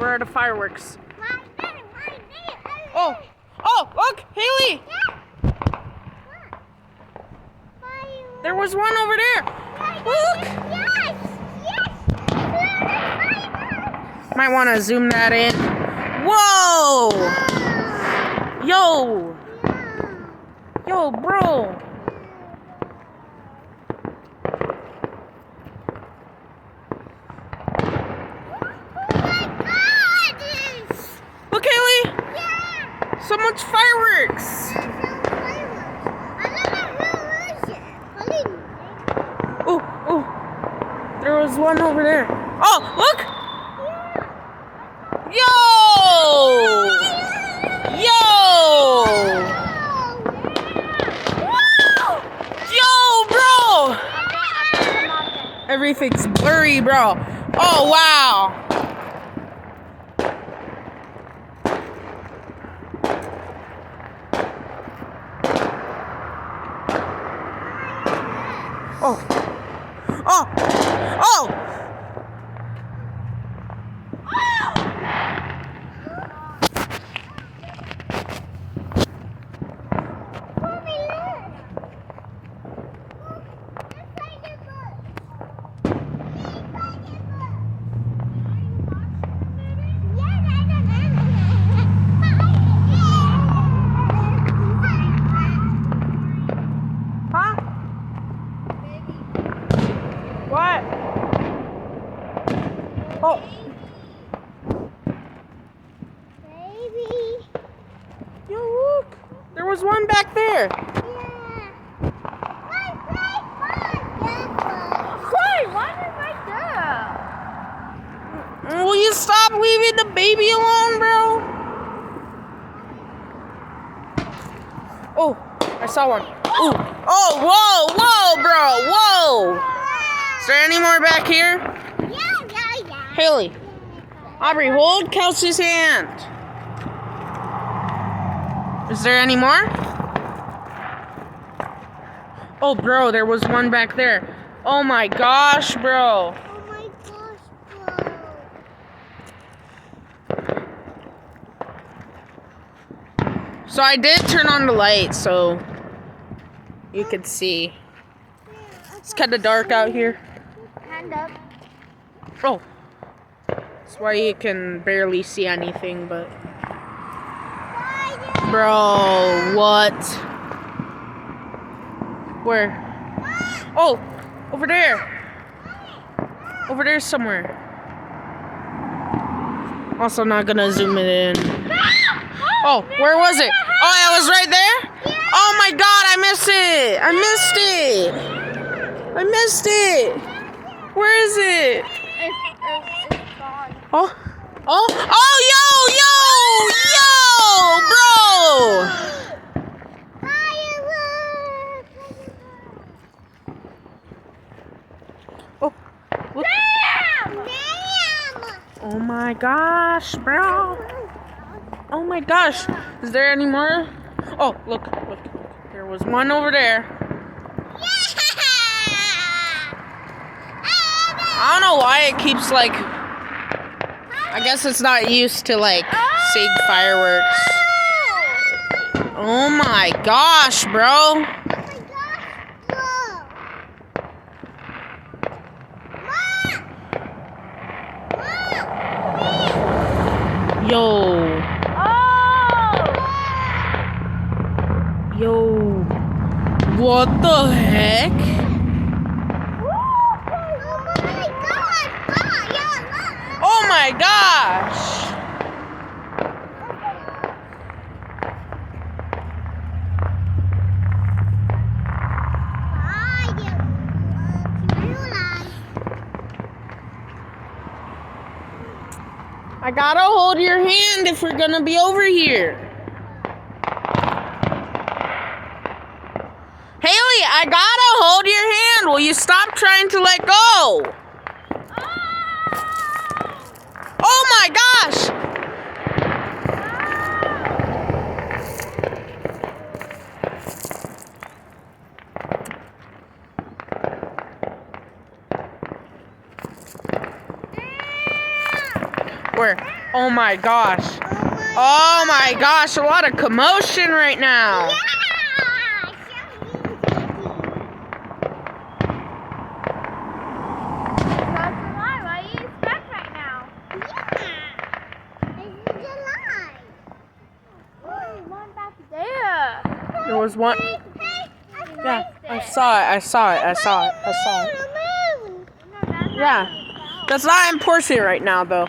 Where are the fireworks? Right there. Oh! Oh, look! Haley! There was one over there! Look! Yes! Might want to zoom that in. Whoa! Yo! Yo, bro! Look, Haley! Yeah! So much fireworks! Oh, oh! There was one over there. Oh, look! Yo! Yo! Yo, bro! Everything's blurry, bro. Oh, wow. Oh. Oh. Oh. Huh? What? Oh. Baby. Yo, look. There was one back there. Will you stop leaving the baby alone, bro? Oh, I saw one. Ooh. Oh, whoa, whoa, bro, whoa. Is there any more back here? Yeah. Haley, Aubrey, hold Kelsey's hand. Is there any more? Oh, bro, there was one back there. Oh my gosh, bro. Oh my gosh, bro. So I did turn on the light so you could see. It's kind of dark out here. Hand up. Oh. That's why you can barely see anything, but... Bro, what? Where? Oh, over there. Over there somewhere. Also not gonna zoom it in. Oh, where was it? Oh, it was right there? Oh my god, I missed it. I missed it. Where is it? It's gone. Oh, yo, bro. Oh, look. Oh my gosh, bro. Oh my gosh. Is there any more? Oh, look. There was one over there. I don't know why it keeps like... I guess it's not used to like seeing fireworks. Oh my gosh, bro. Yo. Yo. What the heck? Oh my gosh. I gotta hold your hand if we're gonna be over here. Haley, I gotta hold your hand. Will you stop trying to let go? Oh my gosh! Where? Oh my gosh. Oh my gosh, a lot of commotion right now. Yeah. Why are you stuck right now? Yeah. This is July. Oh, one back there. There was one. Yeah, I saw it. Yeah. That's not important right now, though.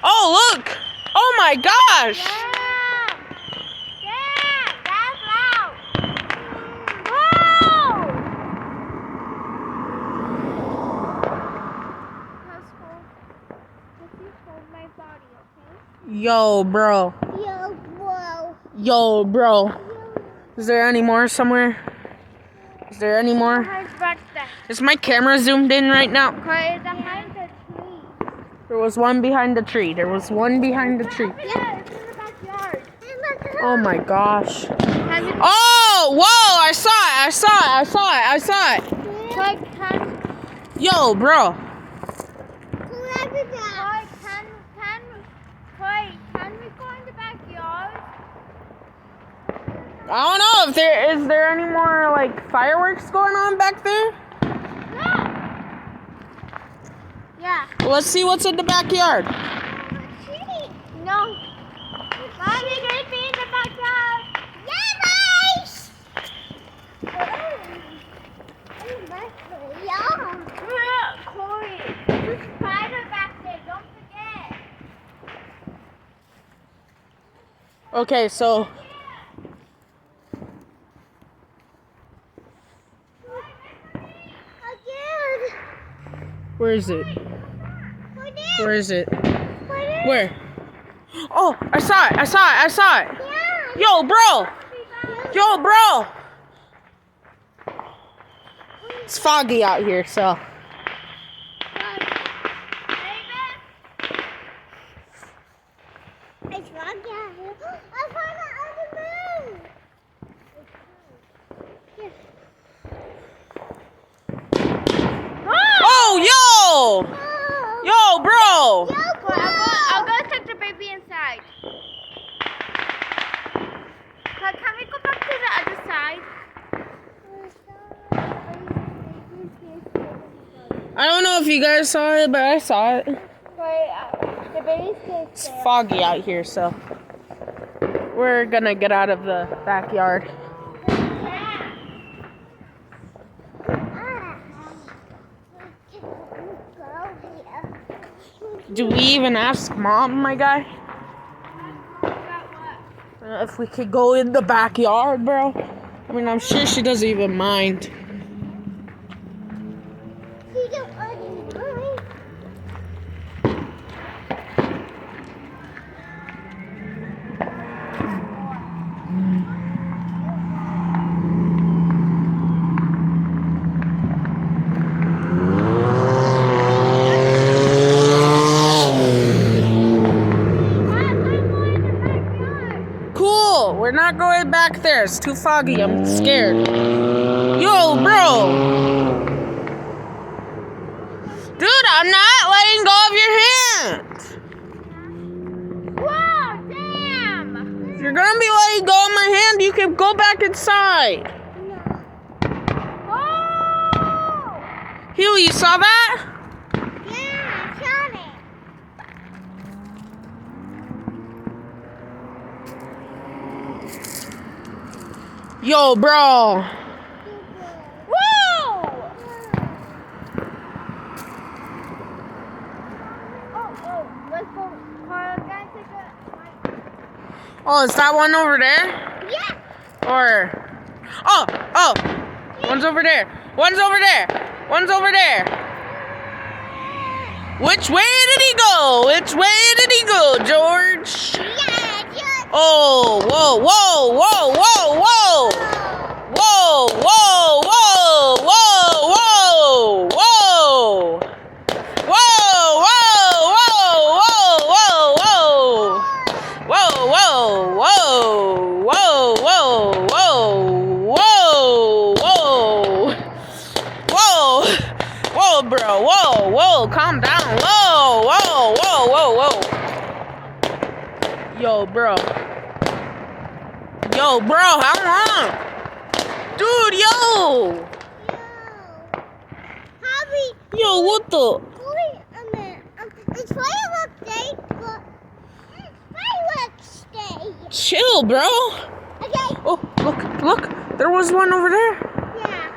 Oh, look! Oh my gosh! Yeah, that's loud. Whoa! Let's hold my body, okay? Yo, bro. Yo, bro. Is there any more somewhere? Is there any more? Is my camera zoomed in right now? Behind the tree. There was one behind the tree. Yeah, it's in the backyard. Oh my gosh. Oh, whoa! I saw it. Yo, bro. Can we go in the backyard? I don't know if is there any more like fireworks going on back there? Yeah. Well, let's see what's in the backyard. No. Mommy, can it be in the backyard? Yeah, guys. Yeah. Corey, there's a spider back there. Don't forget. Okay, so where is it? Where is it? Where? Oh, I saw it. Yo, bro. It's foggy out here, so. It's foggy out here. I found it on the moon. Oh, yo, bro. I'll go take the baby inside. Can we go back to the other side? I don't know if you guys saw it, but I saw it. The baby's It's foggy out here, so we're gonna get out of the backyard. Do we even ask Mom, my guy? If we could go in the backyard, bro? I mean, I'm sure she doesn't even mind. We're not going back there. It's too foggy. I'm scared. Yo, bro. Dude, I'm not letting go of your hand. Whoa, damn! If you're going to be letting go of my hand, you can go back inside. Oh! Huey, you saw that? Yeah, I saw it. Yo, bro. Whoa! Let's go. Carl, guys, take a. Oh, is that one over there? Yeah. Or... Oh! One's over there. One's over there. Which way did he go? George? Yeah. Oh, whoa. Whoa, bro. Whoa. Calm down. Whoa. whoa, whoa. Yo, bro. Yo, bro, how long? Dude, yo. Hobby. Yo, what the? Wait a minute. It's fireworks day, but it's fireworks day. Chill, bro. Okay. Oh, look. There was one over there. Yeah.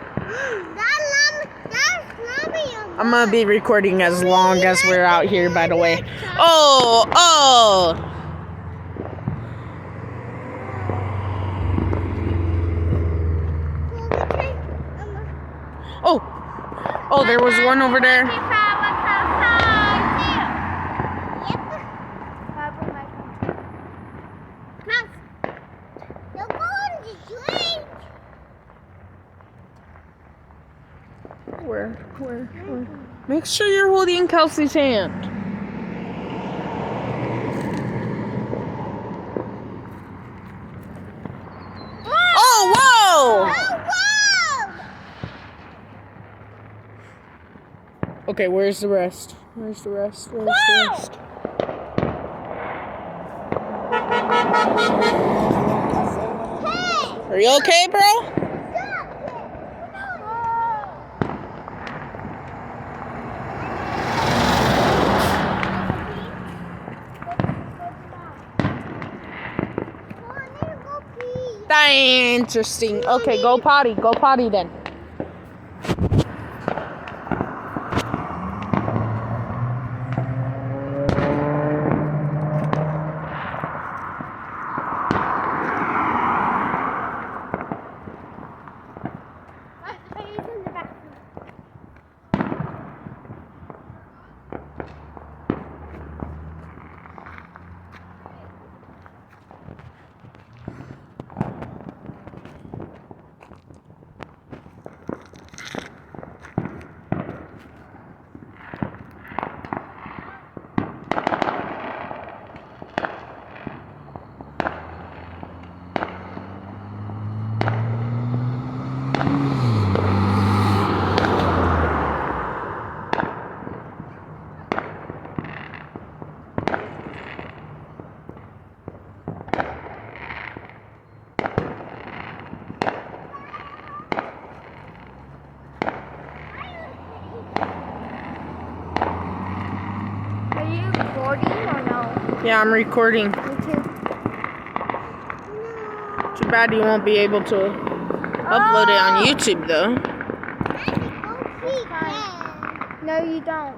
That's Lummy. I'm gonna be recording as long as we're out here, by the way. Oh. Oh, there was one over there. Where? Make sure you're holding Kelsey's hand. Oh, whoa! Okay, where's the rest? Are you okay, bro? That's interesting. Okay, go potty then. Yeah, I'm recording. Me too. Too bad you won't be able to upload it on YouTube, though. No, you don't.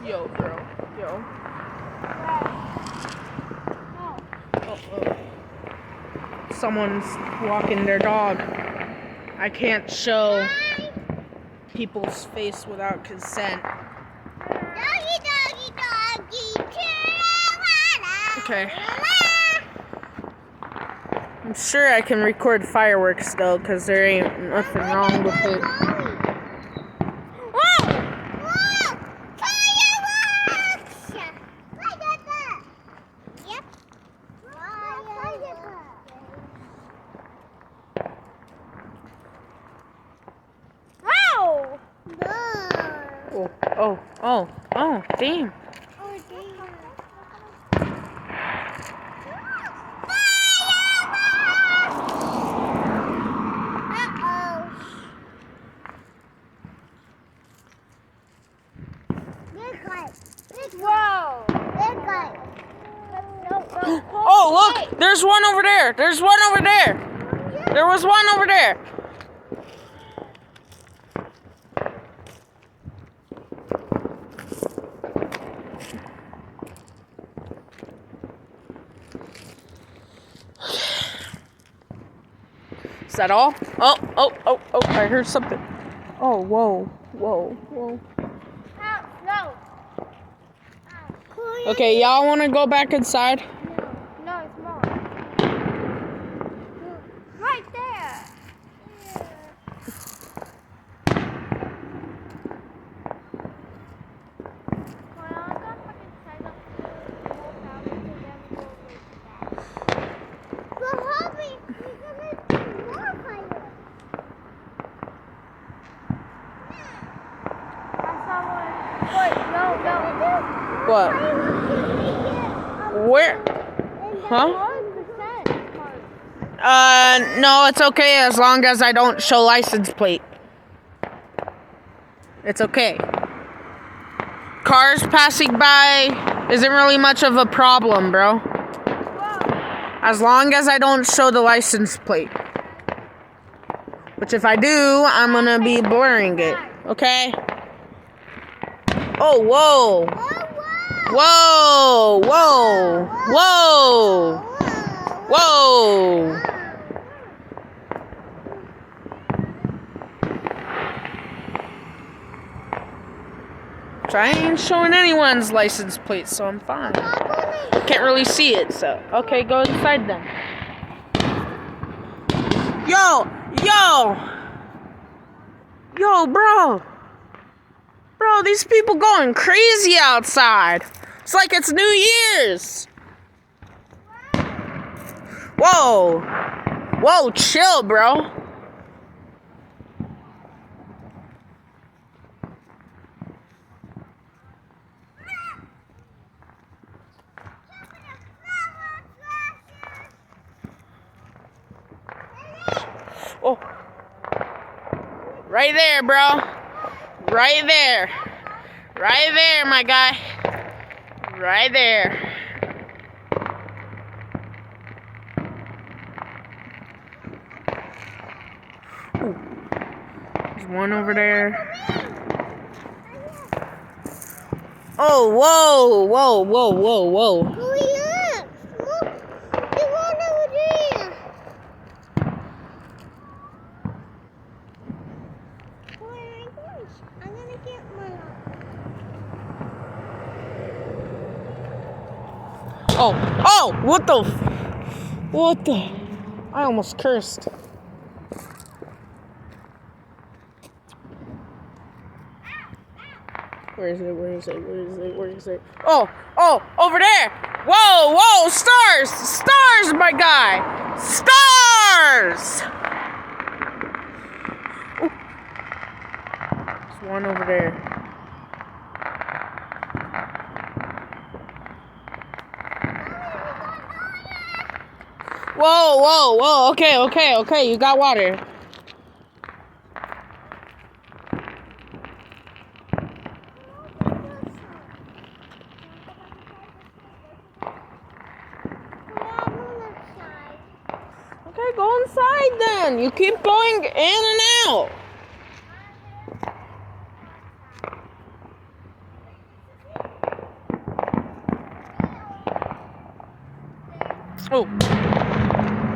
Yo, bro. Yo. Oh. Someone's walking their dog. I can't show people's face without consent. Okay. I'm sure I can record fireworks though, because there ain't nothing wrong with it. Oh, damn. Oh, look, there's one over there. There was one over there. Is that all? Oh, I heard something. Oh, whoa. No. Okay, y'all want to go back inside? No, it's more. Right there. Huh? What is the percent part? No, it's okay as long as I don't show license plate. It's okay. Cars passing by isn't really much of a problem, bro. As long as I don't show the license plate. Which if I do, I'm gonna be blurring it. Okay? Oh, whoa. Whoa, whoa, whoa, whoa. I ain't showing anyone's license plate, so I'm fine. Can't really see it, so. Okay, go inside then. Yo, bro. Bro, these people going crazy outside. It's like it's New Year's. Whoa, chill, bro. Oh, right there, bro. Right there. Right there, my guy. Right there. Ooh. There's one over there. Oh, whoa. Hurry up! Look, there's one over there. Oh my gosh, I'm gonna get one. Oh, what the? I almost cursed. Where is it? Oh, over there. Whoa, stars, my guy. Stars. Ooh. There's one over there. Whoa. Okay. You got water. Okay, go inside then. You keep going in and out.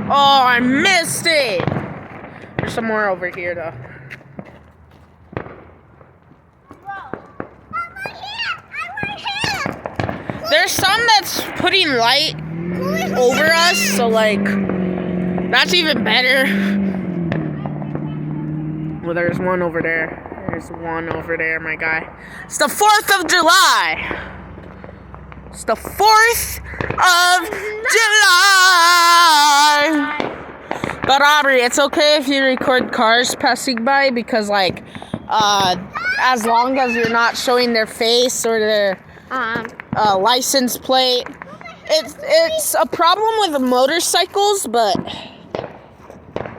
Oh, I missed it. There's some more over here, though. There's some that's putting light over us, so like, that's even better. Well, there's one over there. There's one over there, my guy. It's the 4th of July. It's the 4th of July. But Aubrey, it's okay if you record cars passing by because, like, as long as you're not showing their face or their license plate. It's a problem with motorcycles, but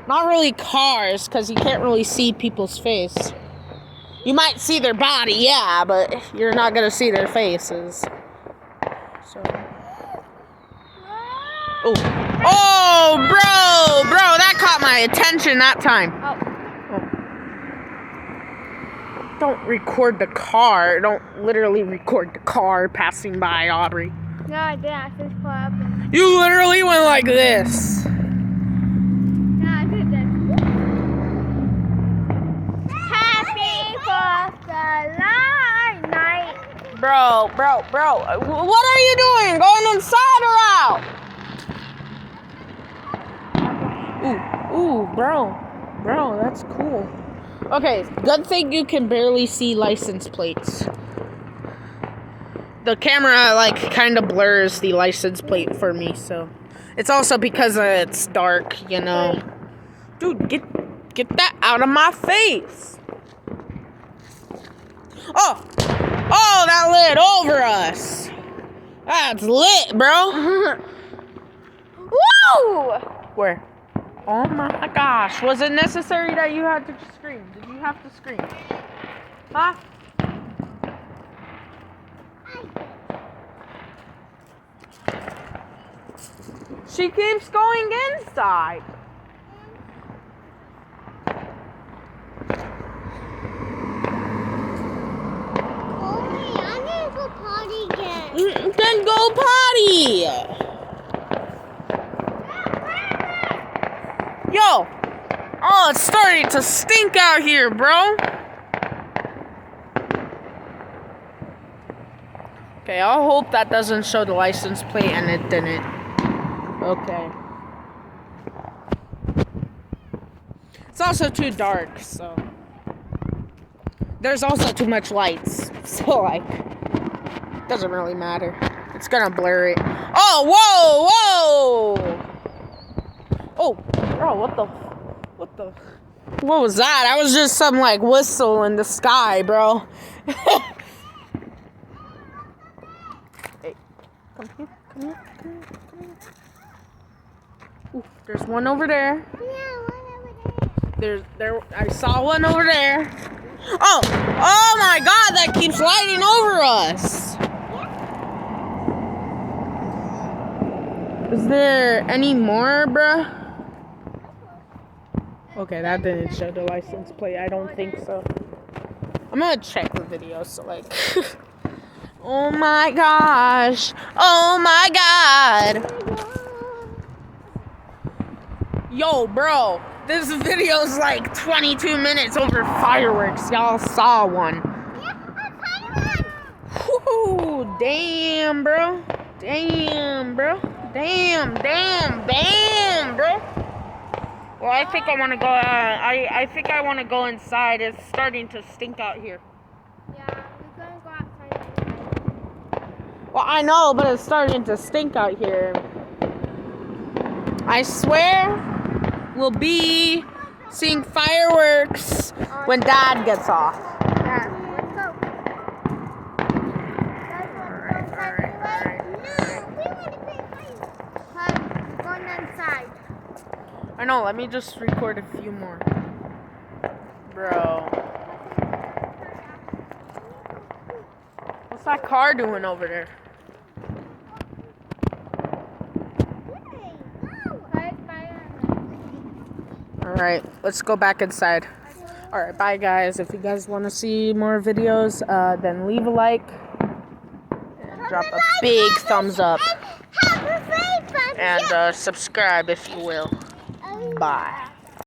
not really cars because you can't really see people's face. You might see their body, yeah, but you're not gonna see their faces. So. Oh, bro, that caught my attention that time. Oh. Don't record the car. Don't literally record the car passing by, Aubrey. No, I didn't. I just pulled up. You literally went like this. No, I did this. Happy 4th of July night. Bro. What are you doing? Going inside or out? Ooh, bro, that's cool. Okay, good thing you can barely see license plates. The camera, like, kind of blurs the license plate for me, so. It's also because it's dark, you know. Dude, get that out of my face. Oh, that lit over us. That's lit, bro. Woo! Where? Oh my gosh. Was it necessary that you had to scream? Did you have to scream? Huh? She keeps going inside. I need to go potty again. Then go potty. Yo. Oh, it's starting to stink out here, bro. Okay, I'll hope that doesn't show the license plate, and it didn't. Okay. It's also too dark, so. There's also too much lights, so like, doesn't really matter. It's gonna blur it. Oh, whoa, whoa! Oh, bro, what was that? That was just some like whistle in the sky, bro. Hey, come here, come here, come here, come here. Ooh, there's one over there. Yeah, one over there. I saw one over there. Oh my God, that keeps lighting over us. Is there any more, bruh? Okay, that didn't show the license plate. I don't think so. I'm gonna check the video, so like. Oh my gosh. Oh my God. Yo, bro. This video's like 22 minutes over fireworks. Y'all saw one. Yeah, I found one. Whoo, damn, bro. Damn, bro. Damn, bro. Well, I think I want to go. I think I want to go inside. It's starting to stink out here. Yeah, we're gonna go outside. Well, I know, but it's starting to stink out here. I swear, we'll be seeing fireworks when Dad gets off. Yeah, let's go. We're going inside. I know, let me just record a few more. Bro. What's that car doing over there? Alright, let's go back inside. Alright, bye guys. If you guys want to see more videos, then leave a like. And drop a big thumbs up. And subscribe if you will. Bye.